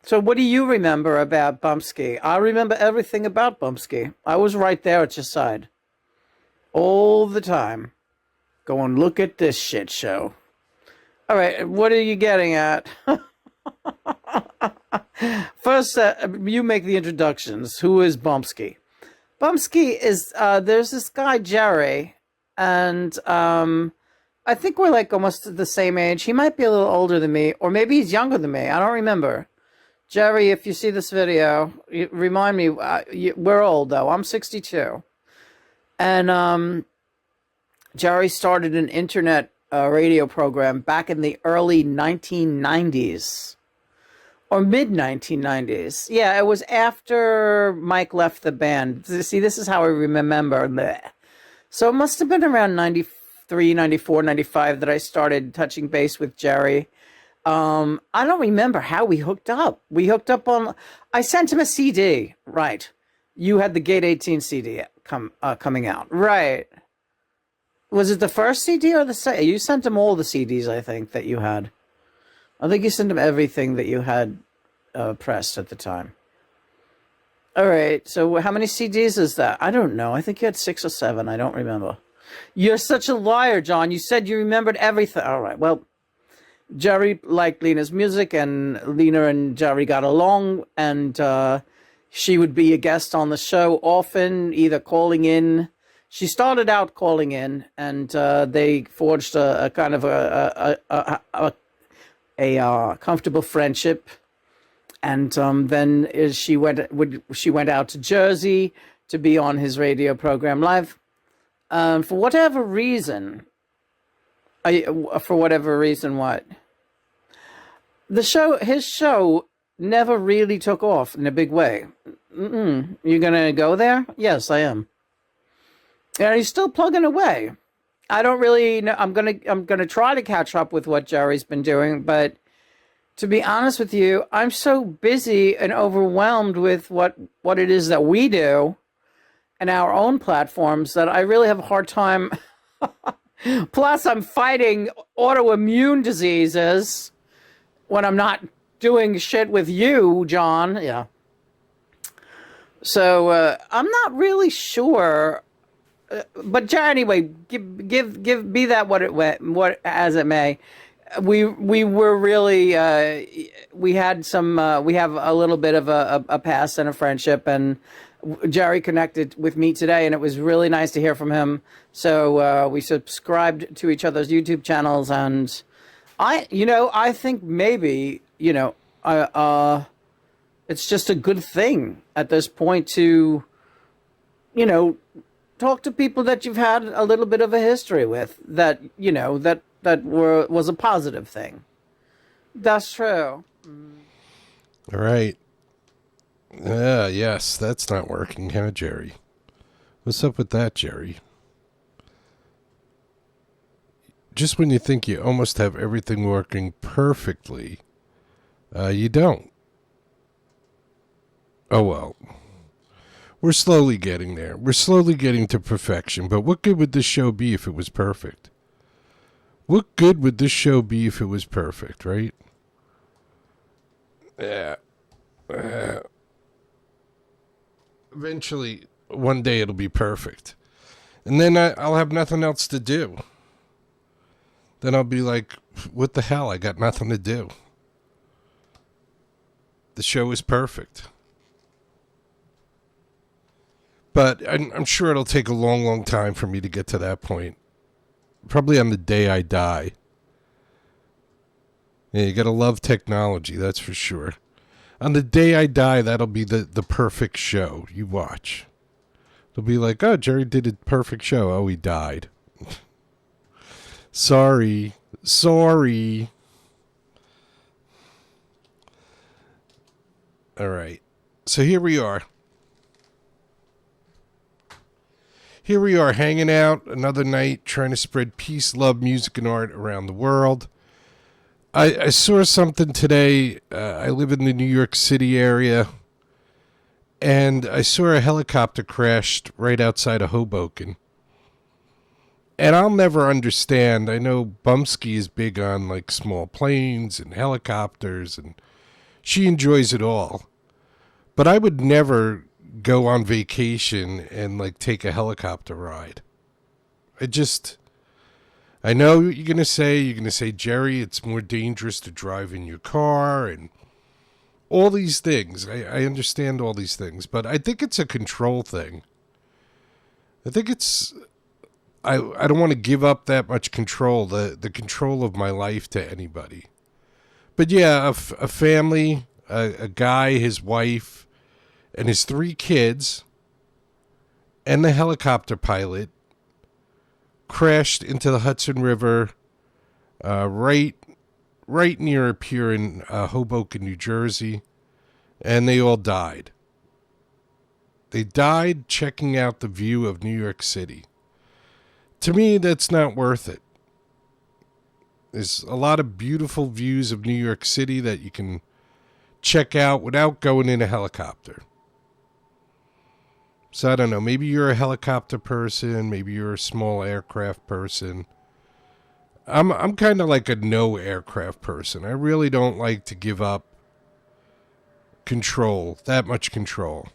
So what do you remember about Bumpskey? I remember everything about Bumpskey. I was right there at your side all the time, going, look at this shit show. All right, what are you getting at? First, you make the introductions. Who is Bumpskey? Bumpskey is, there's this guy, Jerry, and I think we're like almost the same age. He might be a little older than me, or maybe he's younger than me. I don't remember. Jerry, if you see this video, remind me, we're old though. I'm 62. And Jerry started an internet radio program back in the early 1990s or mid 1990s. Yeah, it was after Mike left the band. See, this is how I remember. Bleh. So it must have been around 93, 94, 95 that I started touching base with Jerry. I don't remember how we hooked up. We hooked up on, I sent him a CD, right. You had the Gate 18 CD coming out, right. Was it the first CD or the second? You sent him all the CDs, I think, that you had. I think you sent him everything that you had pressed at the time. All right, so how many CDs is that? I don't know. I think you had 6 or 7. I don't remember. You're such a liar, John. You said you remembered everything. All right, well, Jerry liked Lena's music, and Lena and Jerry got along, and she would be a guest on the show often, either calling in. She started out calling in, and they forged a kind of a comfortable friendship. And then she went out to Jersey to be on his radio program live. For whatever reason, what? His show never really took off in a big way. You gonna go there? Yes, I am. And he's still plugging away. I don't really know. I'm gonna try to catch up with what Jerry's been doing, but to be honest with you, I'm so busy and overwhelmed with what it is that we do and our own platforms that I really have a hard time. Plus, I'm fighting autoimmune diseases when I'm not doing shit with you, John. Yeah. So I'm not really sure. But anyway, be that what as it may. We were really we had some we have a little bit of a past and a friendship, and Jerry connected with me today, and it was really nice to hear from him. So we subscribed to each other's YouTube channels, and I think maybe it's just a good thing at this point to talk to people that you've had a little bit of a history with, that was a positive thing. That's true. All right. Yes, that's not working, huh, Jerry? What's up with that, Jerry? Just when you think you almost have everything working perfectly, you don't. Oh, well. We're slowly getting there. We're slowly getting to perfection, but what good would this show be if it was perfect? What good would this show be if it was perfect, right? Yeah. Eventually, one day it'll be perfect. And then I'll have nothing else to do. Then I'll be like, what the hell? I got nothing to do. The show is perfect. But I'm sure it'll take a long, long time for me to get to that point. Probably on the day I die. Yeah, you gotta love technology, that's for sure. On the day I die, that'll be the perfect show. You watch. They'll be like, oh, Jerry did a perfect show. Oh, he died. Sorry. All right. So here we are. Here we are hanging out another night, trying to spread peace, love, music, and art around the world. I saw something today. I live in the New York City area, and I saw a helicopter crashed right outside of Hoboken. And I'll never understand. I know Bumpskey is big on like small planes and helicopters and She enjoys it all. But I would never go on vacation and like take a helicopter ride. I know what you're going to say. You're going to say, Jerry, it's more dangerous to drive in your car and all these things. I understand all these things, but I think it's a control thing. I think I don't want to give up that much control, the control of my life to anybody. But yeah, a family, a guy, his wife, and his 3 kids, and the helicopter pilot crashed into the Hudson River right near a pier in Hoboken, New Jersey, and they all died. They died checking out the view of New York City. To me, that's not worth it. There's a lot of beautiful views of New York City that you can check out without going in a helicopter. So I don't know, maybe you're a helicopter person, maybe you're a small aircraft person. I'm kind of like a no aircraft person. I really don't like to give up control, that much control.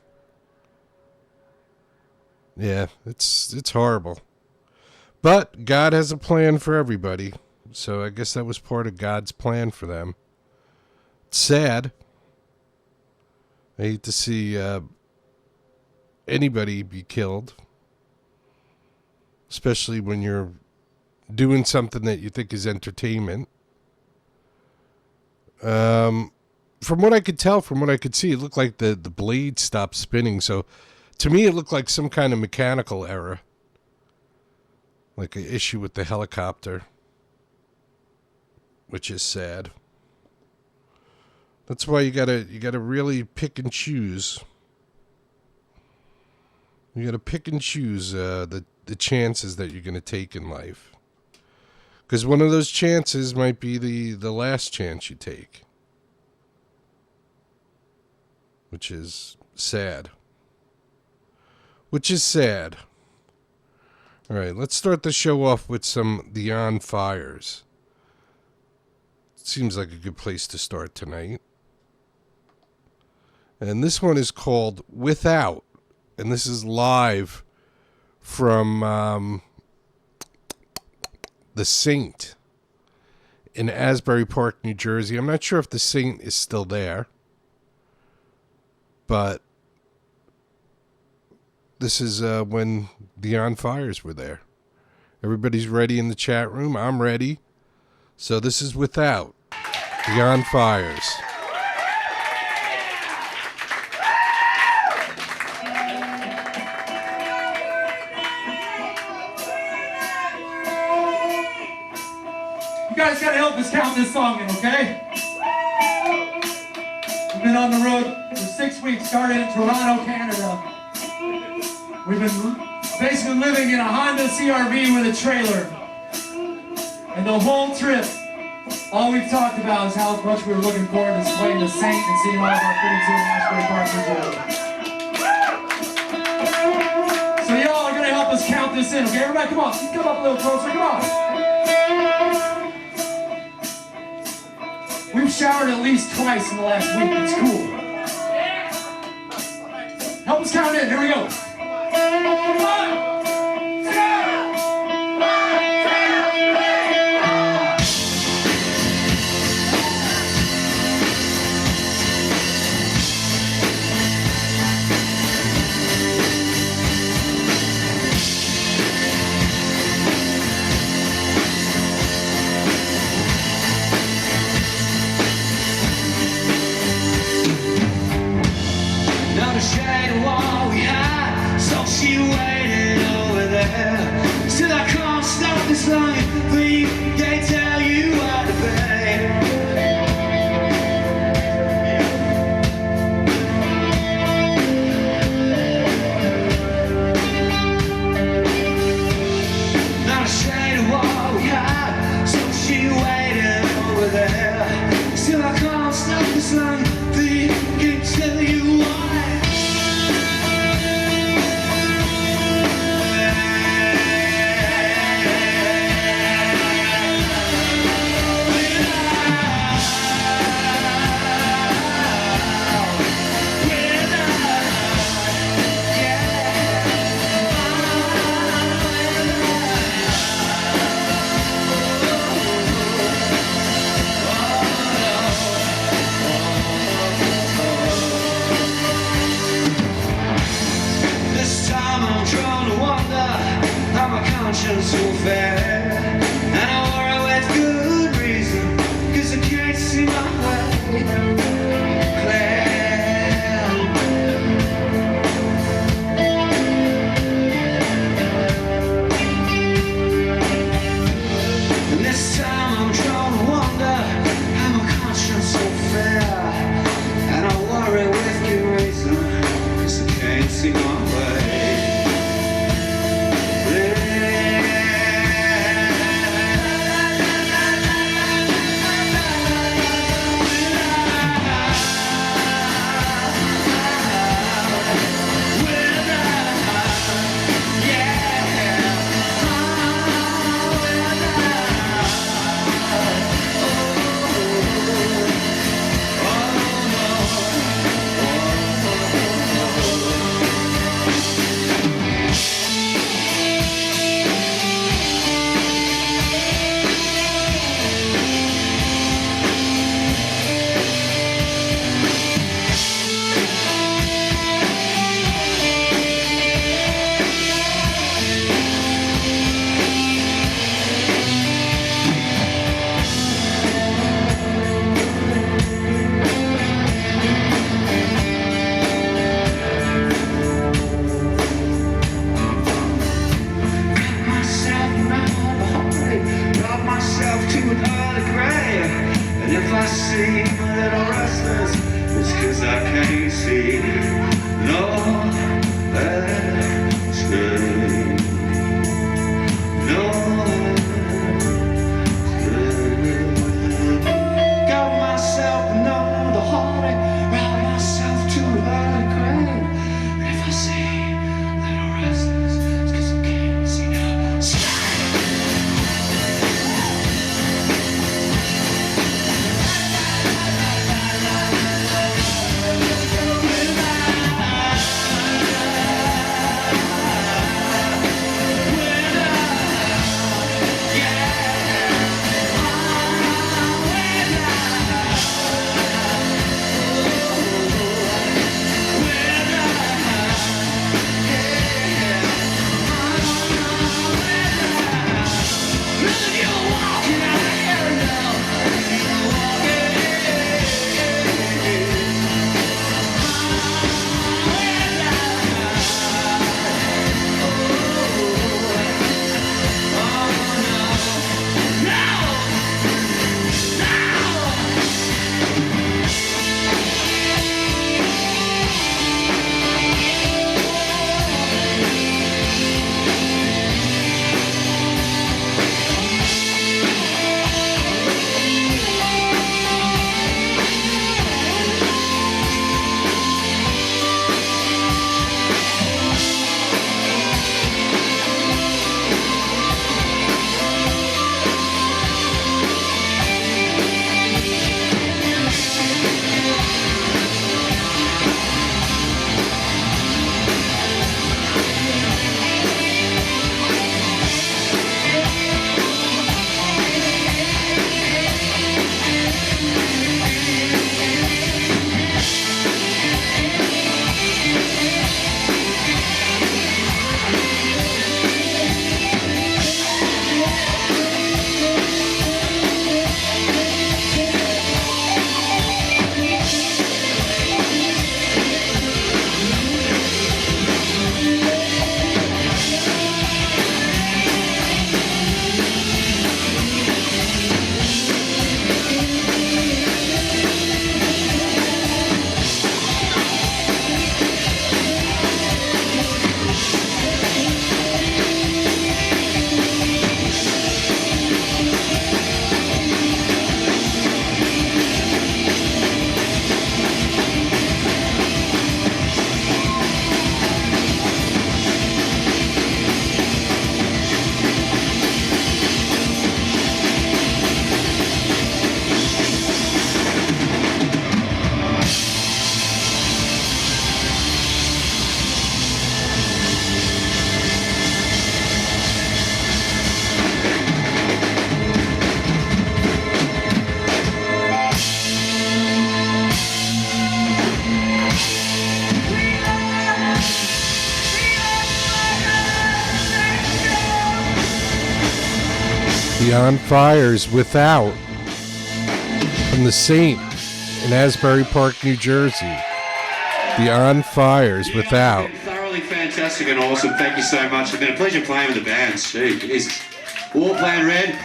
Yeah, it's horrible. But God has a plan for everybody. So I guess that was part of God's plan for them. It's sad. I hate to see anybody be killed, especially when you're doing something that you think is entertainment. From what I could tell, from what I could see, it looked like the blade stopped spinning. So to me, it looked like some kind of mechanical error, like an issue with the helicopter, which is sad. That's why you gotta really pick and choose. You got to pick and choose the chances that you're going to take in life. Because one of those chances might be the last chance you take. Which is sad. All right, let's start the show off with some The On Fires. Seems like a good place to start tonight. And this one is called Without. And this is live from the Saint in Asbury Park, New Jersey. I'm not sure if the Saint is still there, but this is when the On Fires were there. Everybody's ready in the chat room. I'm ready. So this is Without the On Fires. You guys gotta help us count this song in, okay? We've been on the road for 6 weeks, started in Toronto, Canada. We've been basically living in a Honda CRV with a trailer. And the whole trip, all we've talked about is how much we were looking forward to playing the Saint and seeing all of our friends here in Asbury Park, New Jersey. So y'all are gonna help us count this in, okay? Everybody, come on. You come up a little closer, come on. We've showered at least twice in the last week. It's cool. Help us count in. Here we go. 1, 2, 3. Not a shade of what we had, so she waited over there. Still I can't stop this line, but you can't tell you what to pay. Not a shade of what we had, so she waited over there. Still I can't stop this line, but you can't tell you why. And this time I'm drawn to wonder how my conscience so fair, and I worry with good reason, 'cause I can't see my way. Got myself to an early grave, and if I seem a little restless, it's 'cause I can't see no escape. No escape. Got myself another heartache, round myself to an early grave, and if I seem a little restless, it's 'cause I can't see no escape. Beyond Fires Without from the Saint in Asbury Park, New Jersey. The On Fires without. Thoroughly fantastic and awesome. Thank you so much. It's been a pleasure playing with the bands. Gee, Jesus. War Plan Red.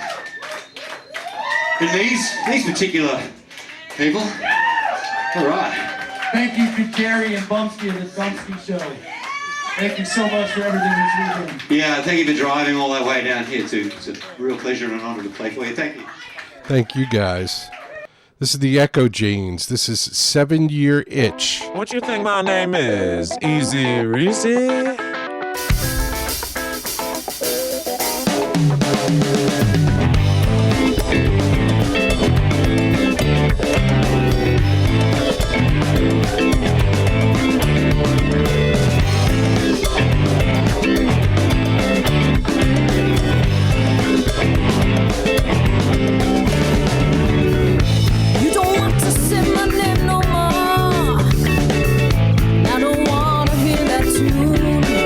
And these particular people. All right. Thank you to Gary and Bumpskey of the Bumpskey Show. Thank you so much for everything that you're doing. Yeah, thank you for driving all that way down here too. It's a real pleasure and an honor to play for you. Thank you. Thank you, guys. This is the Echo Janes. This is 7 Year Itch. What you think my name is? Easy Reezy? I don't wanna hear that tune.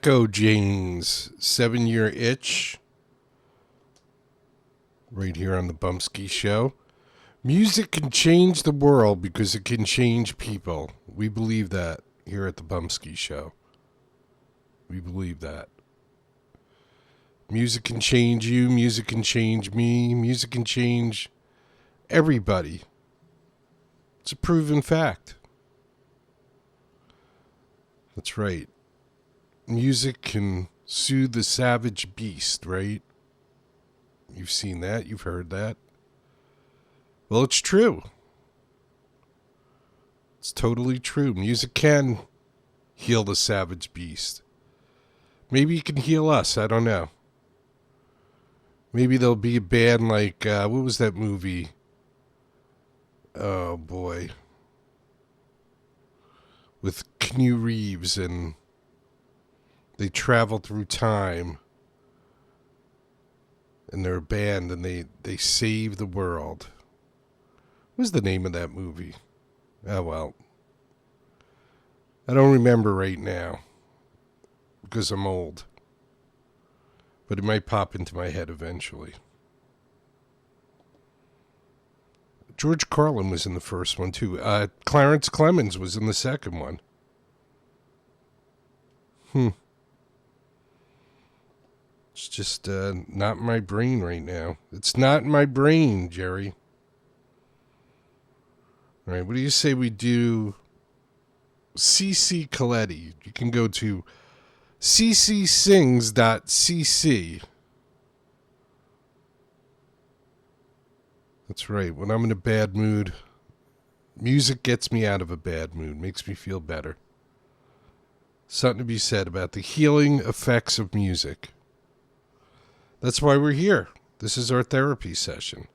Echo Jane's 7-Year Itch. Right here on the Bumpskey Show. Music can change the world because it can change people. We believe that here at the Bumpskey Show. We believe that. Music can change you. Music can change me. Music can change everybody. It's a proven fact. That's right. Music can soothe the savage beast, right? You've seen that. You've heard that. Well, it's true. It's totally true. Music can heal the savage beast. Maybe it can heal us. I don't know. Maybe there'll be a band like, what was that movie? Oh, boy. With Keanu Reeves, and they travel through time. And they're a band, and they save the world. What was the name of that movie? Oh, well. I don't remember right now. Because I'm old. But it might pop into my head eventually. George Carlin was in the first one, too. Clarence Clemens was in the second one. It's just not in my brain right now. It's not in my brain, Jerry. All right, what do you say we do CC Coletti? You can go to ccsings.cc. That's right. When I'm in a bad mood, music gets me out of a bad mood, makes me feel better. Something to be said about the healing effects of music. That's why we're here. This is our therapy session.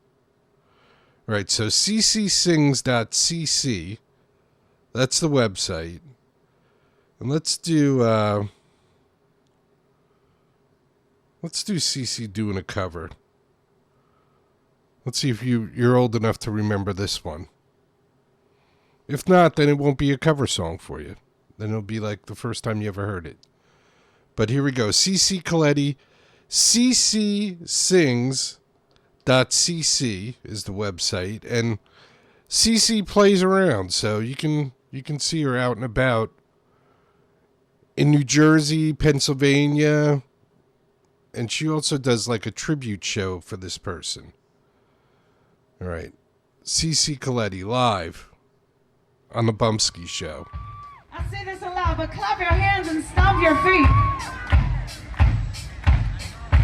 All right, so ccsings.cc. That's the website. And let's do CC doing a cover. Let's see if you're old enough to remember this one. If not, then it won't be a cover song for you. Then it'll be like the first time you ever heard it. But here we go. CC Coletti, ccsings.cc is the website, and CC plays around, so you can see her out and about in New Jersey, Pennsylvania, and she also does like a tribute show for this person. All right, CC Coletti live on the Bumpskey Show. I say this aloud, but clap your hands and stomp your feet.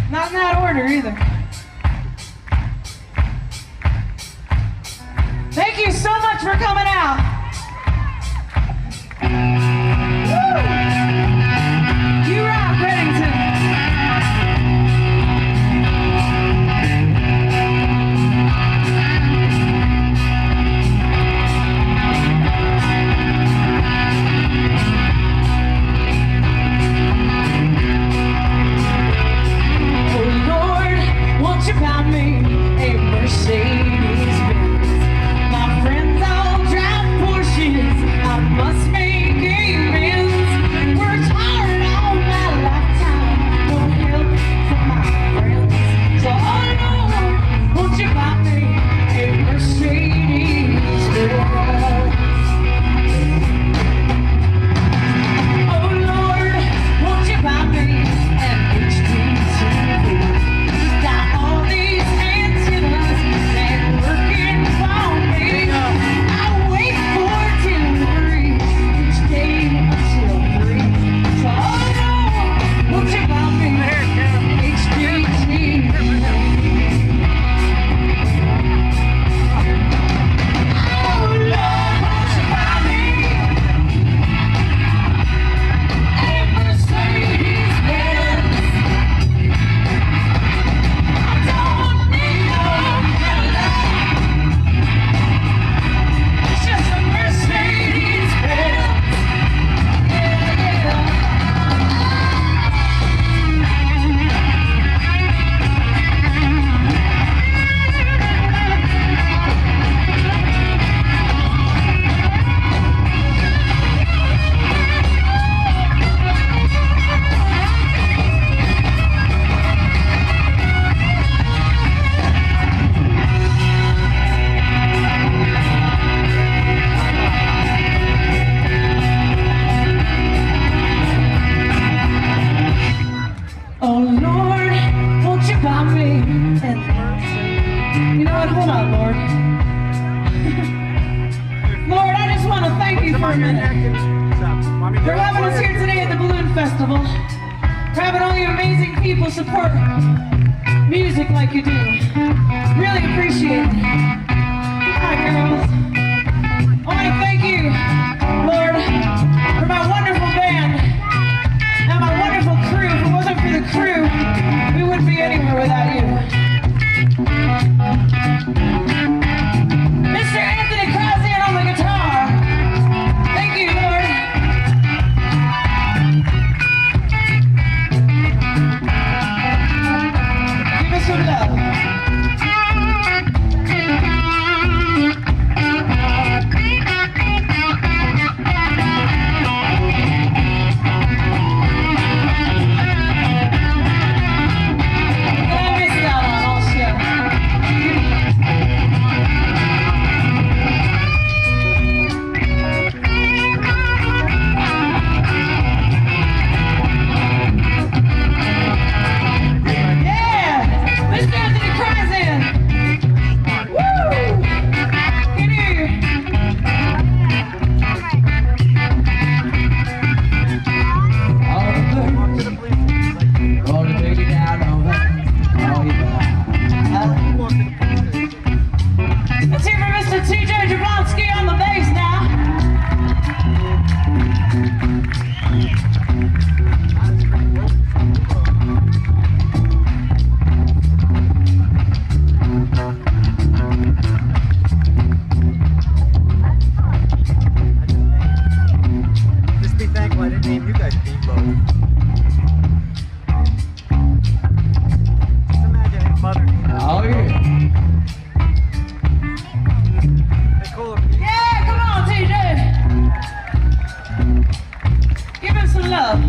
Not in that order either. Thank you so much for coming out. Woo! You rock, Reddington. Oh Lord, God, Lord. Lord, I just want to thank you for a minute. For having us here today at the Balloon Festival. For having all you amazing people support music like you do. Really appreciate it. Hi, girls. I want to thank you, Lord, for my wonderful band and my wonderful crew. If it wasn't for the crew, we wouldn't be anywhere without you. Mr. Anthony Krasian on the guitar. Thank you, Lord. Give us some love. I missed out on all show. Yeah! Mr. Anthony Krasian! Woo! Get here! Gonna take it out on Let's hear from Mr. TJ Bumpskey on the bass now. Just be thankful I didn't name you guys Beeflo. Just imagine his mother named Oh yeah. Nicole. Yeah, come on, TJ. Give him some love.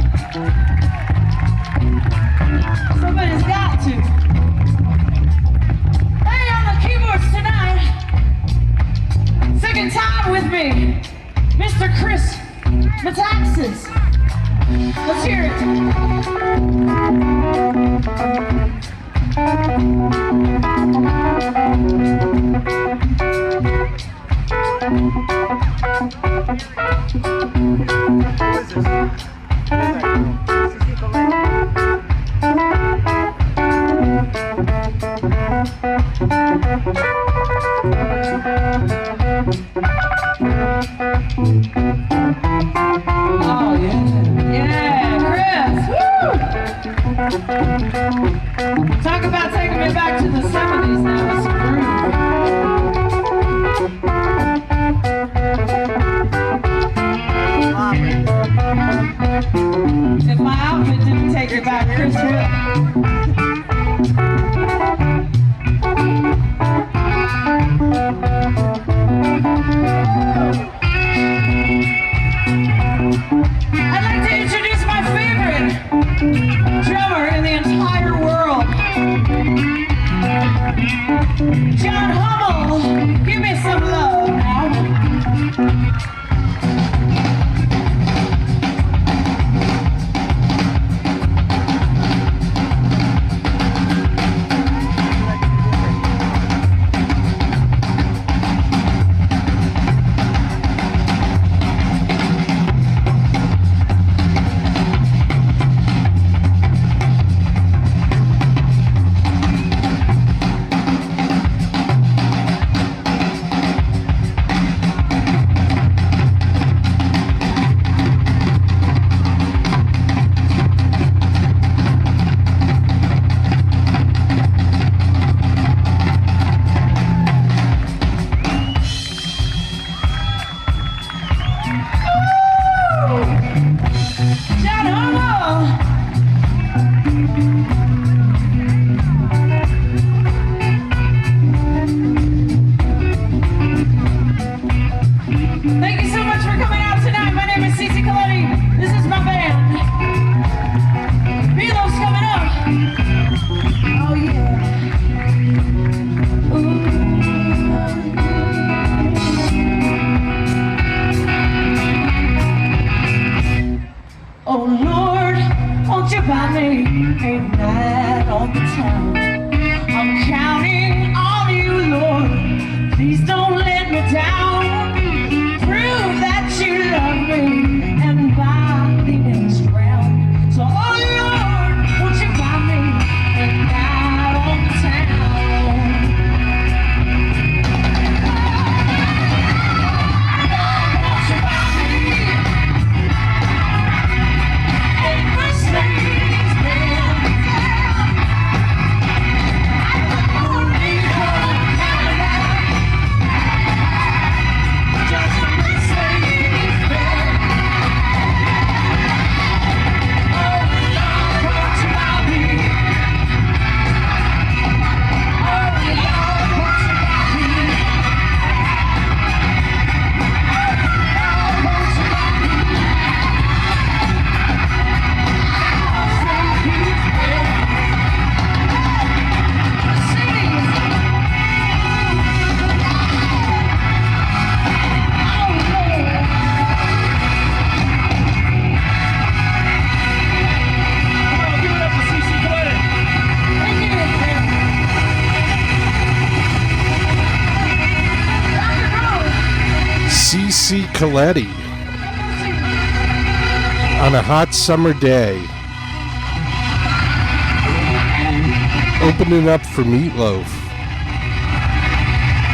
Somebody's got to. Hey, on the keyboards tonight, singing time with me, Mr. Chris Metaxas. Let's hear it. Who is this? Who's that girl? This is Nico Lane. Oh, yeah. Yeah, Chris. Woo! Talk about taking me back to the 70s now with some groove. If my outfit didn't take you back, Chris will. C. Coletti on a hot summer day, opening up for Meatloaf.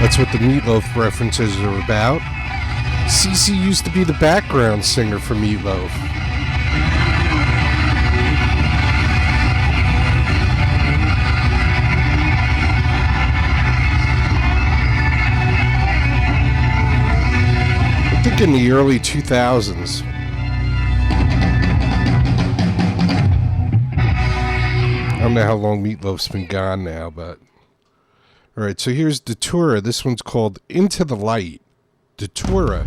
That's what the Meatloaf references are about. CC used to be the background singer for Meatloaf. I think in the early 2000s. I don't know how long Meatloaf's been gone now, but... Alright, so here's Datura. This one's called Into the Light. Datura.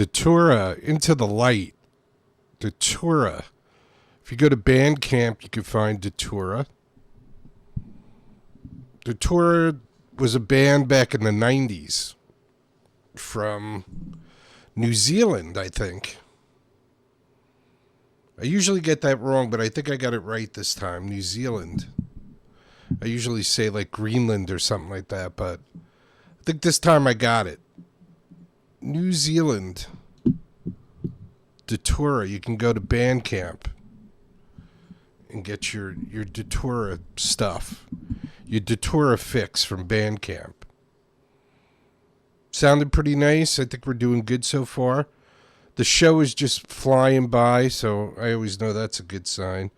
Datura, Into the Light. Datura. If you go to Bandcamp, you can find Datura. Datura was a band back in the 90s from New Zealand, I think. I usually get that wrong, but I think I got it right this time. New Zealand. I usually say like Greenland or something like that, but I think this time I got it. New Zealand. Datura. You can go to Bandcamp and get your Datura stuff. Your Datura fix from Bandcamp. Sounded pretty nice. I think we're doing good so far. The show is just flying by, so I always know that's a good sign.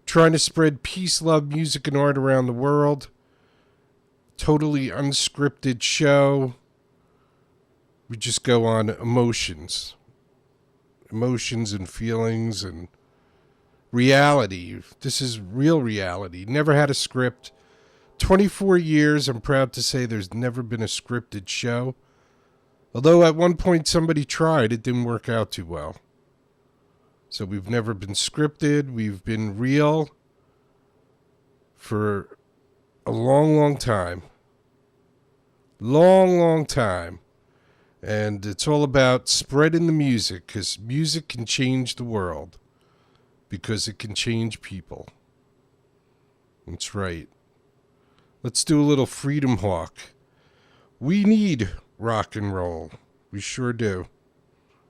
Trying to spread peace, love, music, and art around the world. Totally unscripted show. We just go on emotions. Emotions and feelings and reality. This is real reality. Never had a script. 24 years, I'm proud to say there's never been a scripted show. Although at one point somebody tried, it didn't work out too well. So we've never been scripted. We've been real for a long, long time. Long, long time. And it's all about spreading the music, because music can change the world. Because it can change people. That's right. Let's do a little Freedom Hawk. We need rock and roll. We sure do.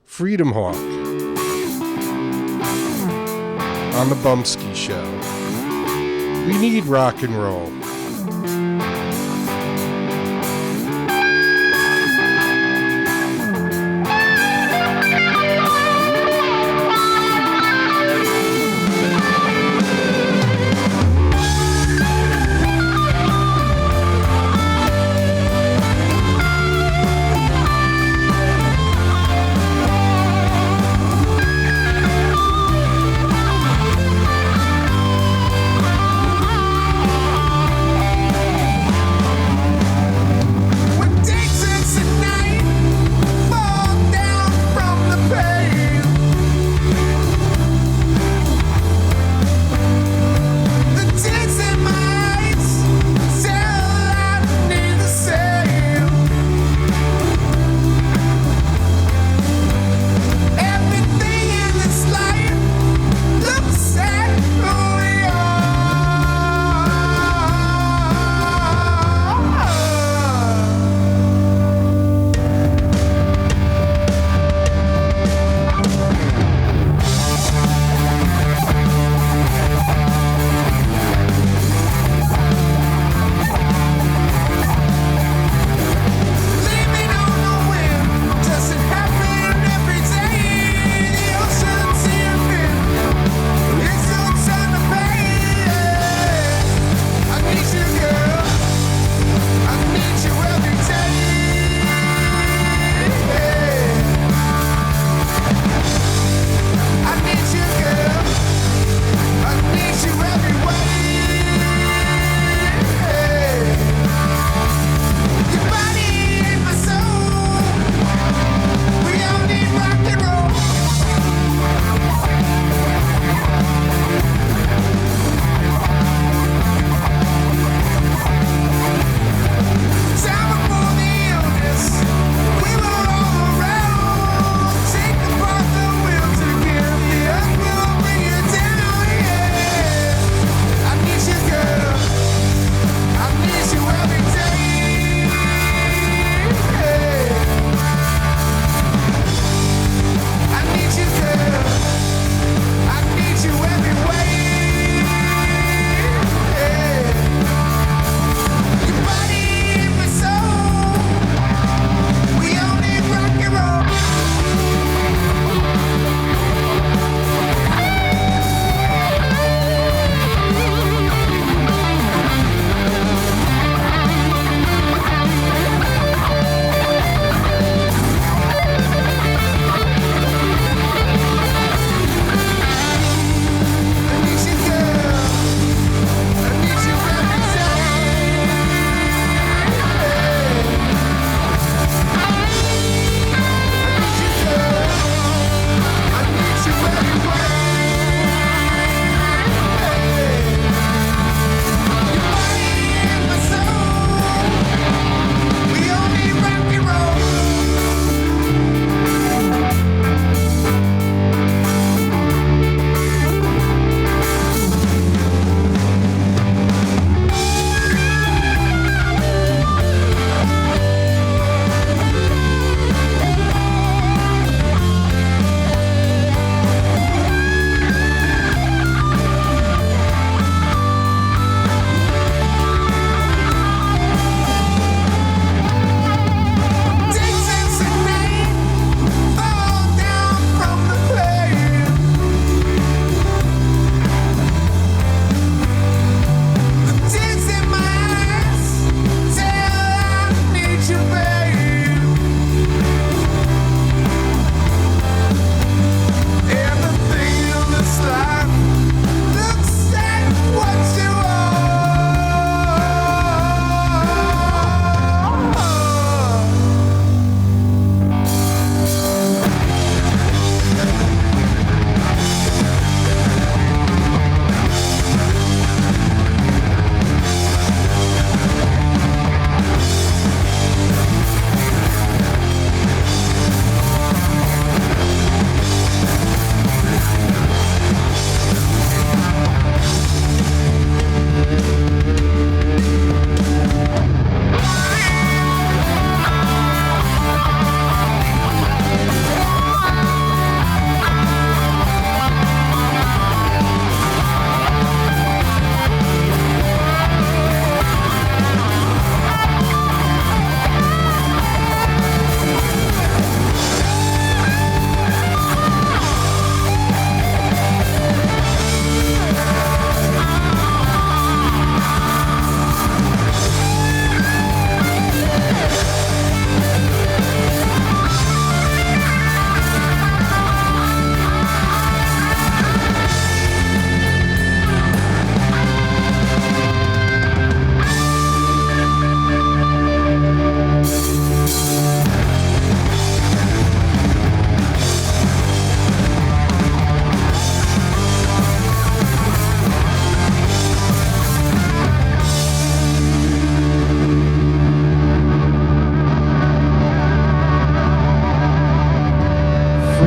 Freedom Hawk. On the Bumpskey Show. We need rock and roll.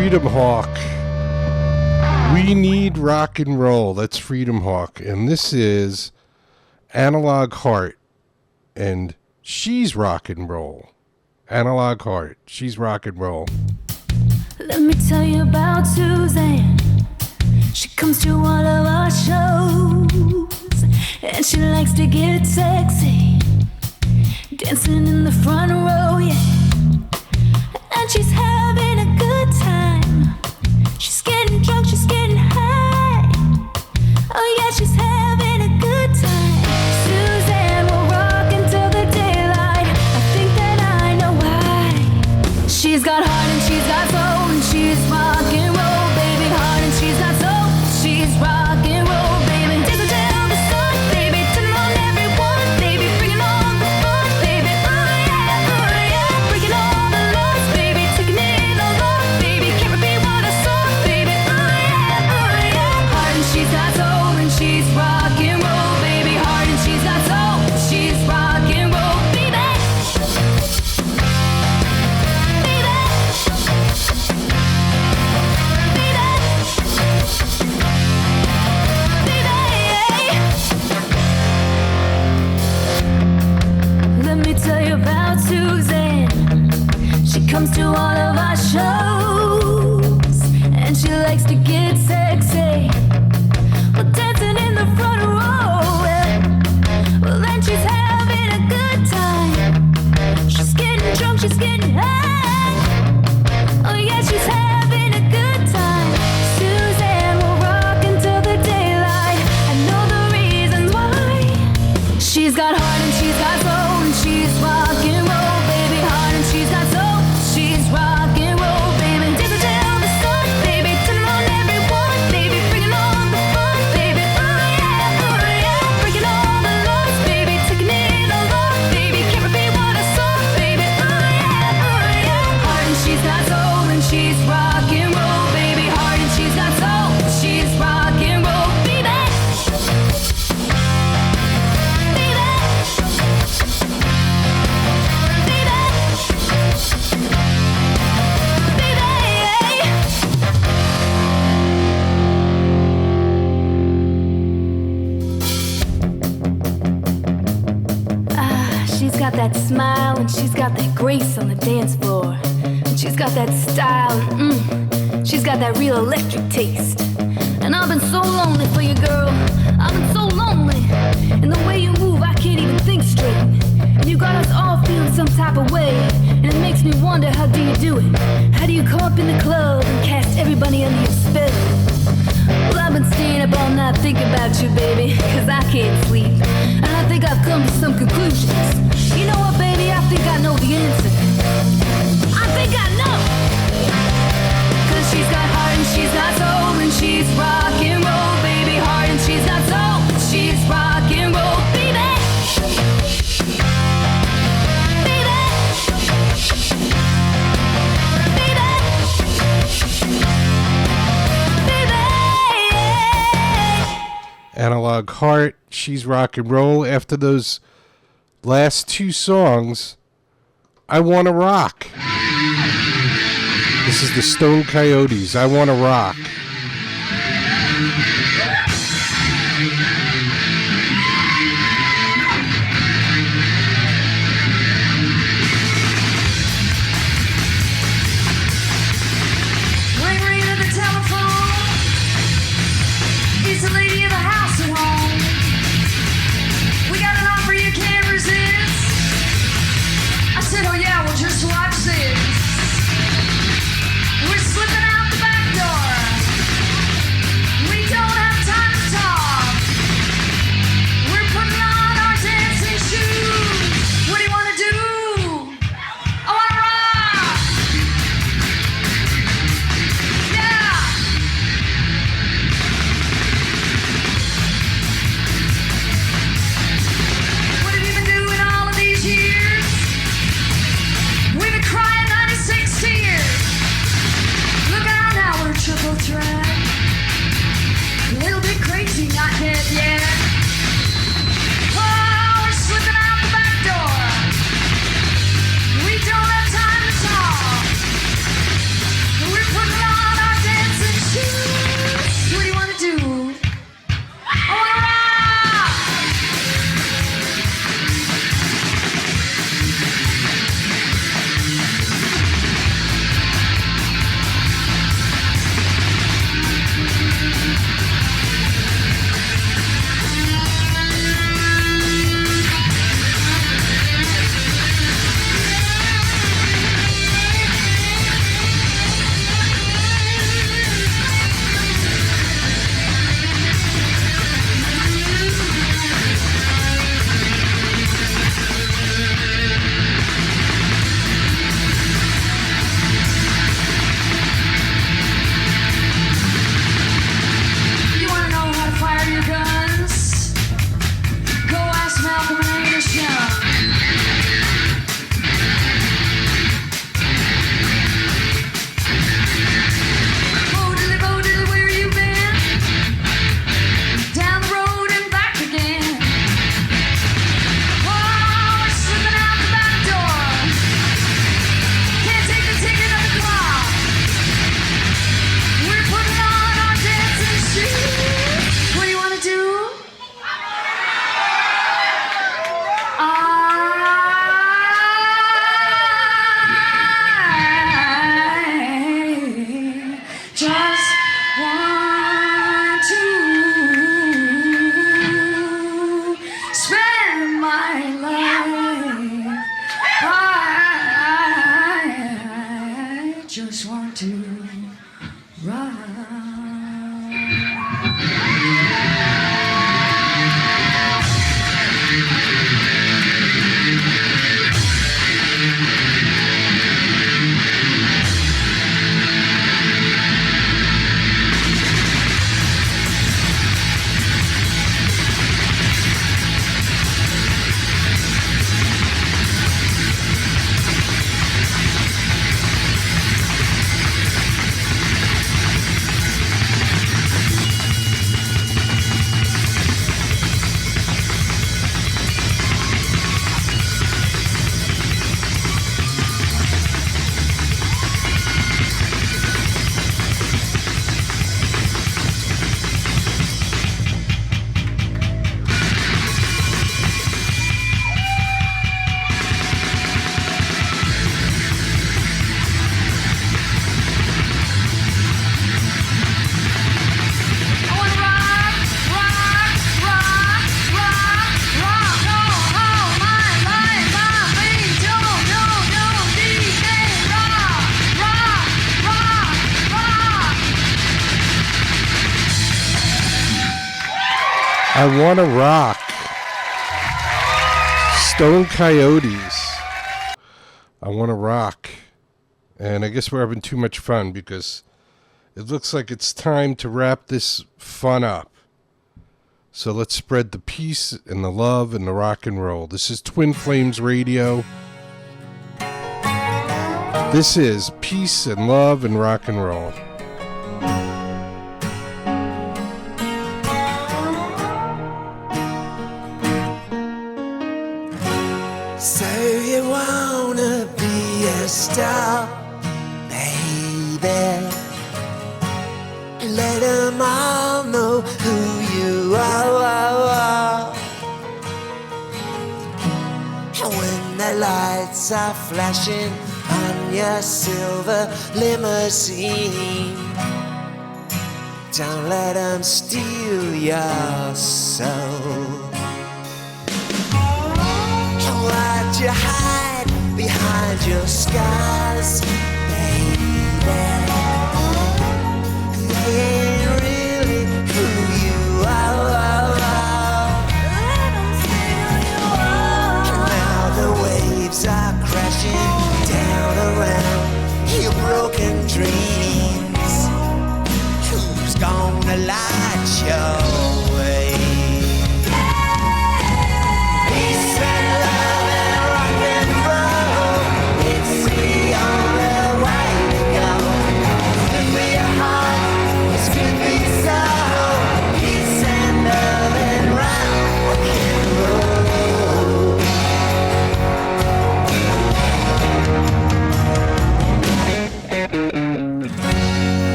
Freedom Hawk. We need rock and roll. That's Freedom Hawk. And this is Analog Heart. And she's rock and roll. Analog Heart. She's rock and roll. Let me tell you about Suzanne. She comes to all of our shows, and she likes to get sexy, dancing in the front row, yeah. And she's having a good time. She's getting drunk, she's getting high. Oh yeah, she's having a good time. Suzanne will rock until the daylight. I think that I know why. She's got heart and she's got soul, and she's rock and roll, baby. Heart and she's got soul, she's rock and roll, baby. Dance until the sun, baby. Turn on everyone, baby. Bringing all the fun, baby. Oh yeah, breaking all the laws, baby. Taking it all off, baby. Can't repeat what I saw, baby. Oh yeah. Heart and she's got soul, and she's rock and roll, baby. Heart and she's got soul, she's rock and roll, baby. Let me tell you about Suzanne. She comes to all of our shows, and she likes to get sexy. Well, dancing in the front row, yeah. Well, then she's having a good time. She's getting drunk, she's getting high. Oh yeah, she's having a good time. Suzanne will rock until the daylight. I know the reasons why. She's got heart and she's got soul, and she's rock and roll, baby. Heart and she's got soul, she's rock and roll, baby. Dance until the sun, baby. Turn on everyone, baby. Bringing all the fun, baby. Oh yeah. Breaking all the laws, baby. Taking it all off, baby. Can't repeat what I saw, baby. Oh yeah. Heart and she's got soul, and she's rock and roll, baby. Heart and she's got soul, she's rock and roll, baby. She's got that smile, and she's got that grace on the dance floor, and she's got that style, and she's got that real electric taste. And I've been so lonely for you, girl. I've been so lonely. And the way you move, I can't even think straight. And you got us all feeling some type of way, and it makes me wonder, how do you do it? How do you come up in the club and cast everybody under your spell? Well, I've been staying up all night thinking about you, baby, cause I can't sleep. And I think I've come to some conclusions. You know what, baby? I think I know the answer. I think I know. Cause she's got heart and she's got soul, and she's rock and roll, baby. Heart and she's got soul, she's rock and roll, baby. Analog Heart, she's rock and roll. After those last two songs, I Wanna Rock. This is the Stone Coyotes, I Wanna Rock. Ring, ring to the telephone. It's the lady of the house at home. We got an offer you can't resist. I said, oh yeah, well just watch this. We're slipping out the back door. We don't I Wanna Rock. Stone Coyotes. I Wanna Rock. And I guess we're having too much fun because it looks like it's time to wrap this fun up. So let's spread the peace and the love and the rock and roll. This is Twin Flames Radio. This is peace and love and rock and roll. So you wanna be a star, baby? Let them all know who you are. And when the lights are flashing on your silver limousine, don't let them steal your soul. Why'd you hide behind your scars, baby? They ain't really who you are. Now the waves are crashing down around your broken dreams. Who's gonna light your way? Peace and love and rock and roll, it's the only way to go. Good for your heart, it's good for your soul. Peace and love and rock and roll.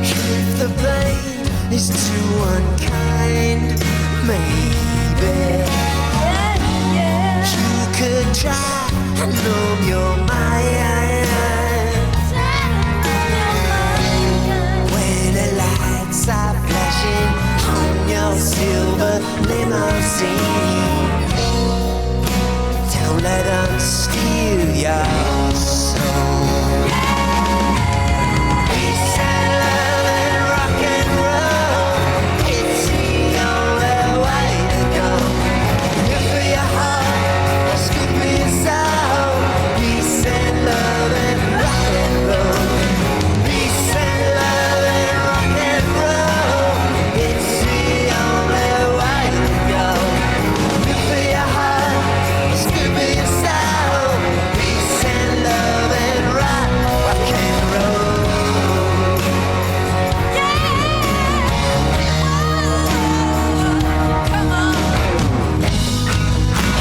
If the blame is too unkind, maybe you could try and numb your mind. When the lights are flashing on your silver limousine, don't let them steal your soul. Peace and love and rock and roll, it's the only way to go. Good for your heart, it's good for your soul. Peace and love and rock and roll. Peace and love and rock and roll, it's the only way to go. Good for your heart, it's good for your soul. Peace and love and rock and roll.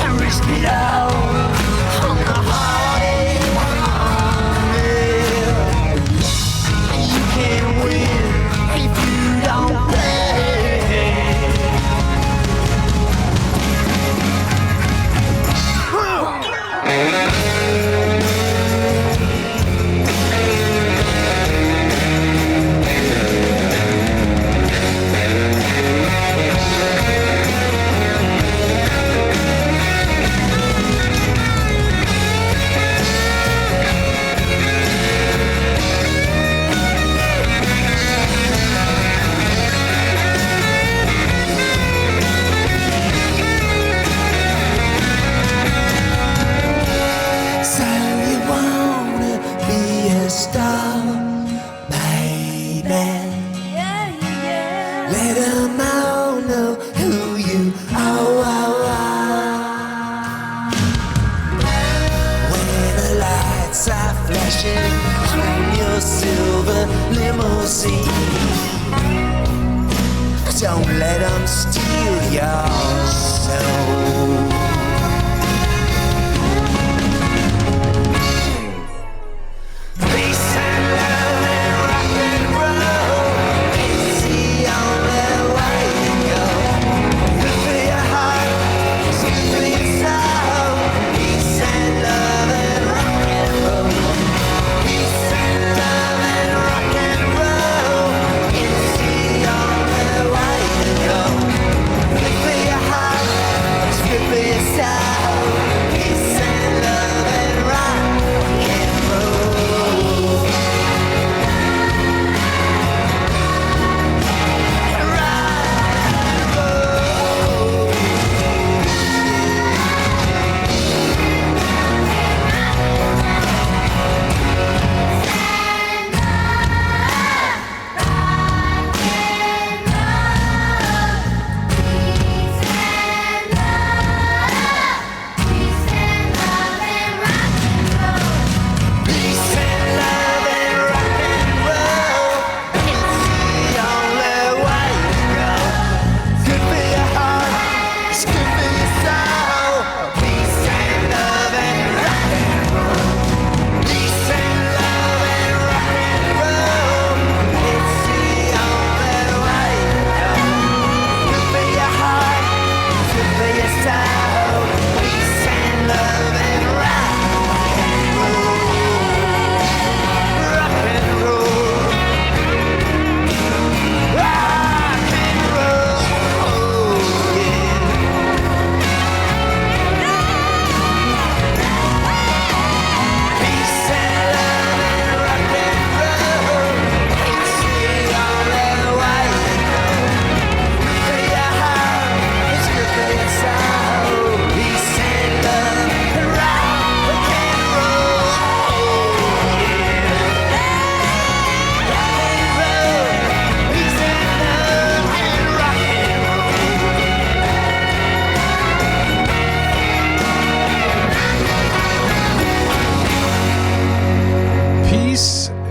And risk it all on the heartache. And you can't win if you don't play. So you wanna be a star, baby? Let them all know who you are. When the lights are flashing on your silver limousine, don't let them steal your soul. Peace and love and rock and roll, it's the only way to go. Good for your heart, it's good for your soul. Peace and love and rock and roll. Peace and love and rock and roll, it's the only way to go. Good for your heart, it's good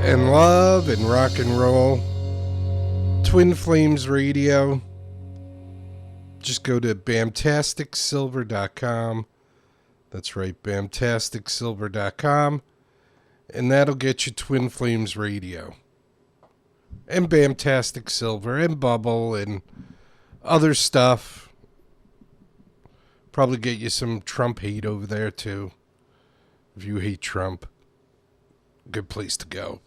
and love and rock and roll. Twin Flames Radio. Just go to bamtasticsilver.com. That's right, bamtasticsilver.com. And that'll get you Twin Flames Radio. And Bamtastic Silver and Bubble and other stuff. Probably get you some Trump hate over there too. If you hate Trump. Good place to go.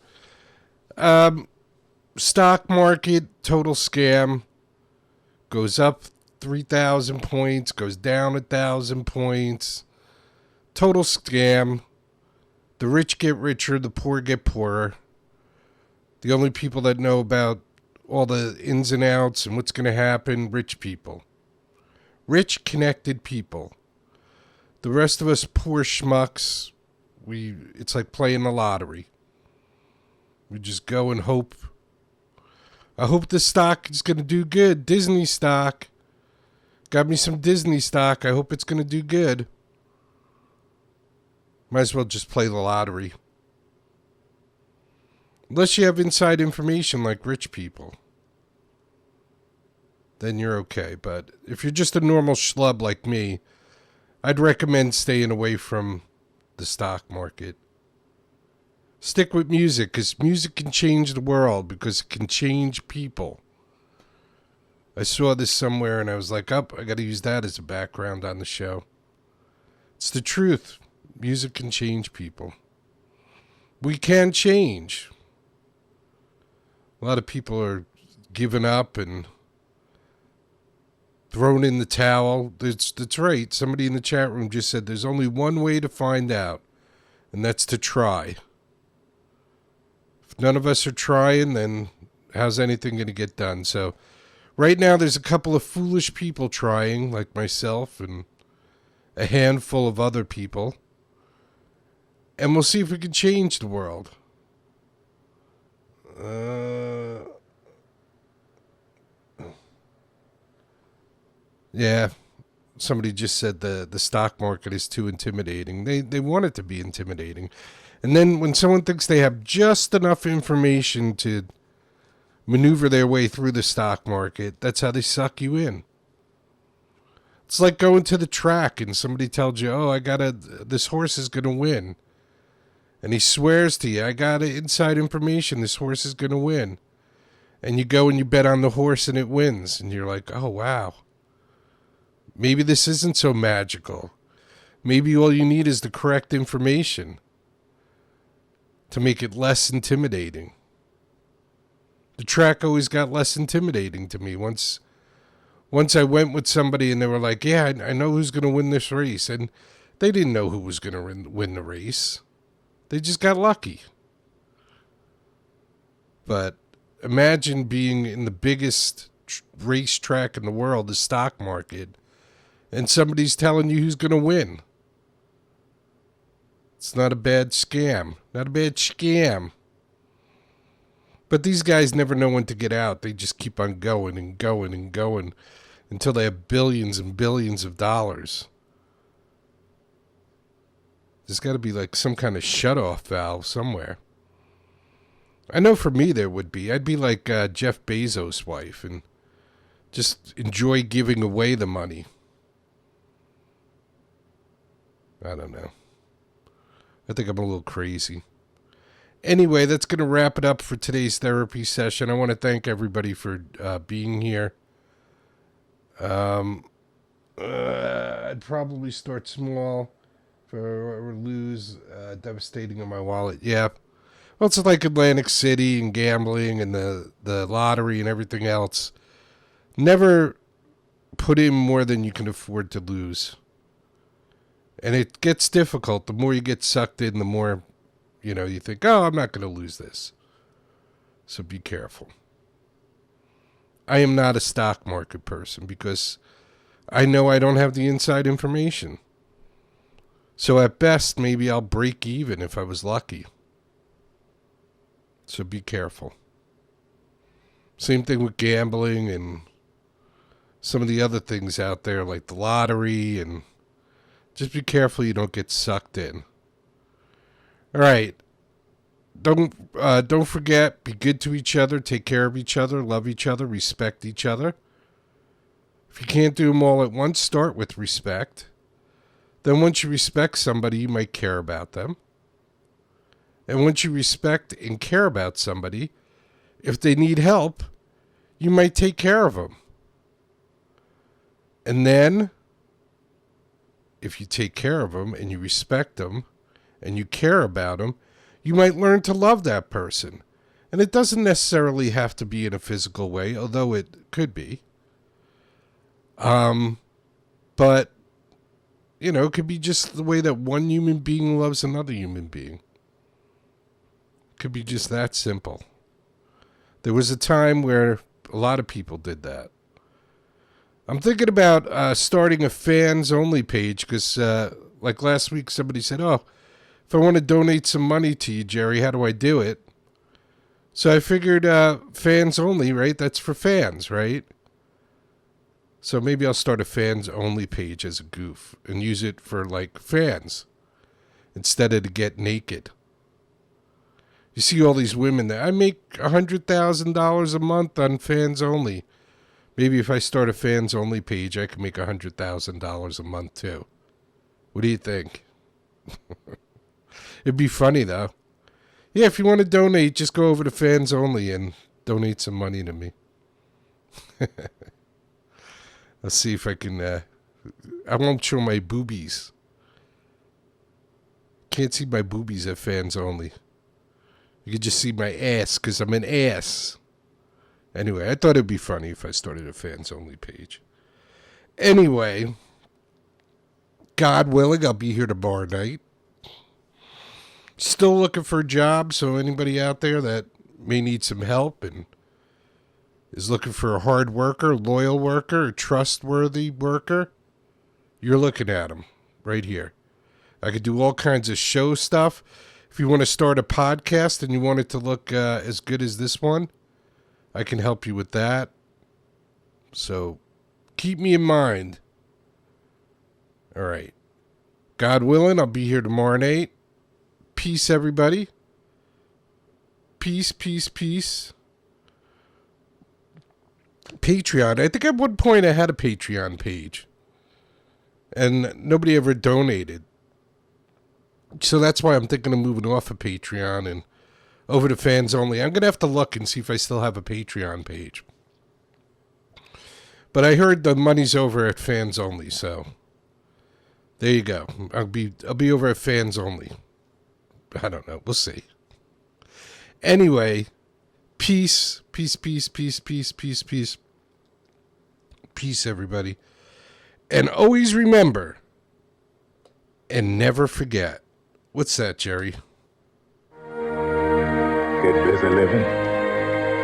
Stock market, total scam. Goes up 3,000 points, goes down 1,000 points. Total scam. The rich get richer, the poor get poorer. The only people that know about all the ins and outs and what's going to happen, rich people. Rich, connected people. The rest of us poor schmucks, it's like playing the lottery. We just go and hope. I hope the stock is going to do good. Disney stock. Got me some Disney stock. I hope it's going to do good. Might as well just play the lottery. Unless you have inside information like rich people. Then you're okay. But if you're just a normal schlub like me, I'd recommend staying away from the stock market. Stick with music, because music can change the world, because it can change people. I saw this somewhere and I was like, I got to use that as a background on the show. It's the truth. Music can change people. We can change. A lot of people are giving up and thrown in the towel. That's right. Somebody in the chat room just said there's only one way to find out, and that's to try. If none of us are trying, then how's anything going to get done? So right now there's a couple of foolish people trying, like myself and a handful of other people. And we'll see if we can change the world. Yeah, somebody just said the stock market is too intimidating. They want it to be intimidating. And then when someone thinks they have just enough information to maneuver their way through the stock market, that's how they suck you in. It's like going to the track and somebody tells you, this horse is going to win. And he swears to you, I got inside information, this horse is going to win. And you go and you bet on the horse and it wins. And you're like, oh, wow. Maybe this isn't so magical. Maybe all you need is the correct information to make it less intimidating. The track always got less intimidating to me. Once I went with somebody and they were like, yeah, I know who's going to win this race. And they didn't know who was going to win the race. They just got lucky. But imagine being in the biggest racetrack in the world, the stock market, and somebody's telling you who's going to win. It's not a bad scam. Not a bad scam. But these guys never know when to get out. They just keep on going and going and going until they have billions and billions of dollars. There's got to be like some kind of shut-off valve somewhere. I know for me there would be. I'd be like Jeff Bezos' wife and just enjoy giving away the money. I don't know. I think I'm a little crazy. Anyway, that's going to wrap it up for today's therapy session. I want to thank everybody for being here. I'd probably start small. For lose, devastating on my wallet. Yeah. Well, it's like Atlantic City and gambling and the lottery and everything else. Never put in more than you can afford to lose. And it gets difficult. The more you get sucked in, the more, you think, oh, I'm not going to lose this. So be careful. I am not a stock market person because I know I don't have the inside information. So at best, maybe I'll break even if I was lucky. So be careful. Same thing with gambling and some of the other things out there like the lottery, and just be careful you don't get sucked in. All right. don't forget, be good to each other, take care of each other, love each other, respect each other. If you can't do them all at once, start with respect. Then once you respect somebody, you might care about them. And once you respect and care about somebody, if they need help, you might take care of them. And then, if you take care of them and you respect them and you care about them, you might learn to love that person. And it doesn't necessarily have to be in a physical way, although it could be. But, you know, it could be just the way that one human being loves another human being. It could be just that simple. There was a time where a lot of people did that. I'm thinking about starting a fans-only page because, like last week, somebody said, oh, if I want to donate some money to you, Jerry, how do I do it? So I figured fans-only, right? That's for fans, right? So maybe I'll start a fans-only page as a goof and use it for, like, fans instead of to get naked. You see all these women that I make $100,000 a month on fans only. Maybe if I start a fans only page, I can make $100,000 a month too. What do you think? It'd be funny though. Yeah, if you want to donate, just go over to fans only and donate some money to me. Let's see if I can. I won't show my boobies. Can't see my boobies at fans only. You can just see my ass because I'm an ass. Anyway, I thought it'd be funny if I started a fans-only page. Anyway, God willing, I'll be here tomorrow night. Still looking for a job, so anybody out there that may need some help and is looking for a hard worker, loyal worker, a trustworthy worker, you're looking at them right here. I could do all kinds of show stuff. If you want to start a podcast and you want it to look as good as this one, I can help you with that. So keep me in mind. All right. God willing, I'll be here tomorrow night. Peace, everybody. Peace, peace, peace. Patreon. I think at one point I had a Patreon page. And nobody ever donated. So that's why I'm thinking of moving off of Patreon and over to fans only. I'm going to have to look and see if I still have a Patreon page. But I heard the money's over at fans only, so there you go. I'll be over at fans only. I don't know. We'll see. Anyway, peace, peace, peace, peace, peace, peace, peace. Peace, everybody. And always remember and never forget. What's that, Jerry? Get busy living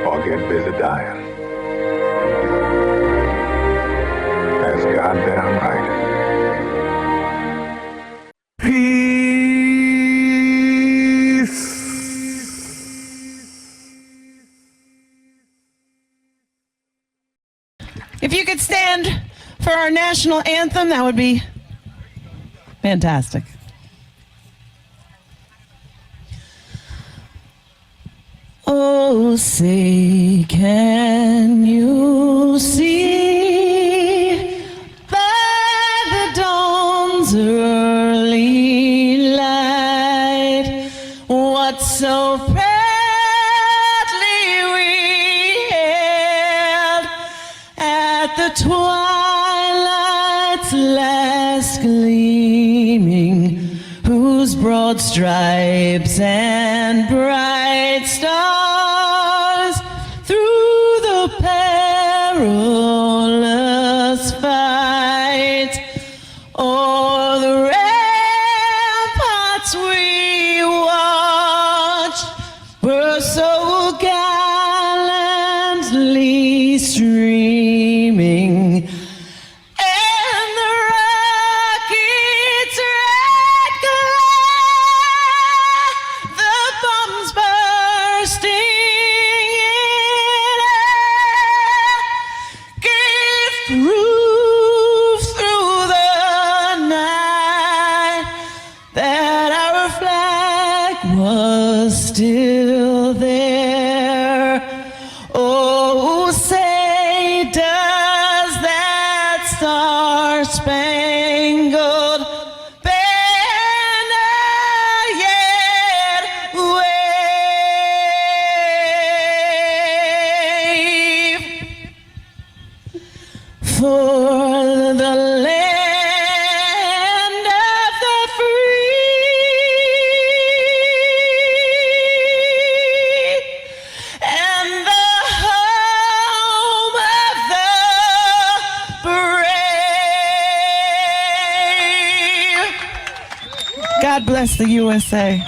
or get busy dying. That's goddamn right. Peace. If you could stand for our national anthem, that would be fantastic. Oh, say, can you see by the dawn's early light what so proudly we hailed at the twilight's last gleaming, whose broad stripes and bright stars through the perilous fight o'er the ramparts we watched were so gallantly streaming. Was still there. Oh, say does that star-spangled banner yet wave for the land of the free and the home of the brave. God bless the USA.